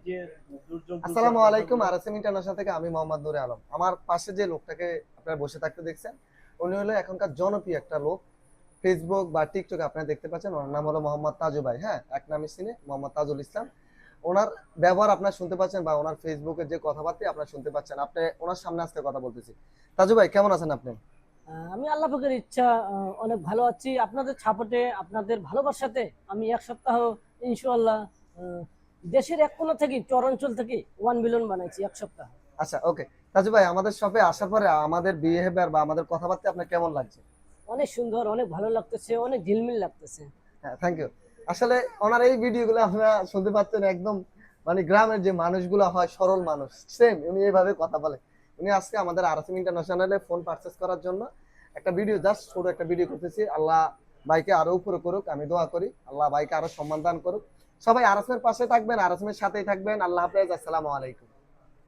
যে দুর্যোগ আসসালামু আলাইকুম, আরএসএম ইন্টারন্যাশনাল থেকে আমি মোহাম্মদ নুরে আলম। আমার পাশে যে লোকটাকে আপনারা বসে থাকতে দেখছেন, উনি হলো এখনকার জনপ্রিয় একটা লোক। ফেসবুক বা টিকটকে আপনারা দেখতে পাচ্ছেন, ওনার নাম হলো মোহাম্মদ তাজু ভাই। হ্যাঁ, এক নামে চিনে, মোহাম্মদ তাজুল ইসলাম। ওনার ব্যবহার আপনারা শুনতে পাচ্ছেন বা ওনার ফেসবুকের যে কথাবার্তা আপনারা শুনতে পাচ্ছেন। আপনি ওনার সামনে আজকে কথা বলতেছি। তাজু ভাই, কেমন আছেন আপনি? আমি আল্লাহ পাকের ইচ্ছা অনেক ভালো আছি। আপনাদের সাপোর্টে, আপনাদের ভালোবাসাতে আমি এক সপ্তাহ ইনশাআল্লাহ আহ, দেশের এক কোণা থেকে, চরাঞ্চল থেকে 1 মিলিয়ন বানাইছি এক সপ্তাহ। আচ্ছা, ওকে। তাজু ভাই, আমাদের শপে আসার পরে আমাদের বিহেভিয়ার বা আমাদের কথাবার্তা আপনার কেমন লাগছে? অনেক সুন্দর, অনেক ভালো লাগতেছে, অনেক ঝিলমিল লাগতেছে। হ্যাঁ, থ্যাংক ইউ। আসলে ওনার এই ভিডিওগুলো আপনারা শুনতে পাচ্ছেন, একদম মানে গ্রামের যে মানুষগুলো হয়, সরল মানুষ, সেম উনি এইভাবে কথা বলে। উনি আজকে আমাদের আরএসএম ইন্টারন্যাশনালে ফোন পারচেজ করার জন্য একটা ভিডিও, জাস্ট ছোট একটা ভিডিও করতেছি। আল্লাহ ভাইকে আরো উপরে করুক, আমি দোয়া করি আল্লাহ ভাইকে আরো সম্মান দান করুক। সবাই আরএসএম এর পাশে থাকবেন, আরএসএম এর সাথেই থাকবেন। আল্লাহ হাফেজ, আসসালামু আলাইকুম।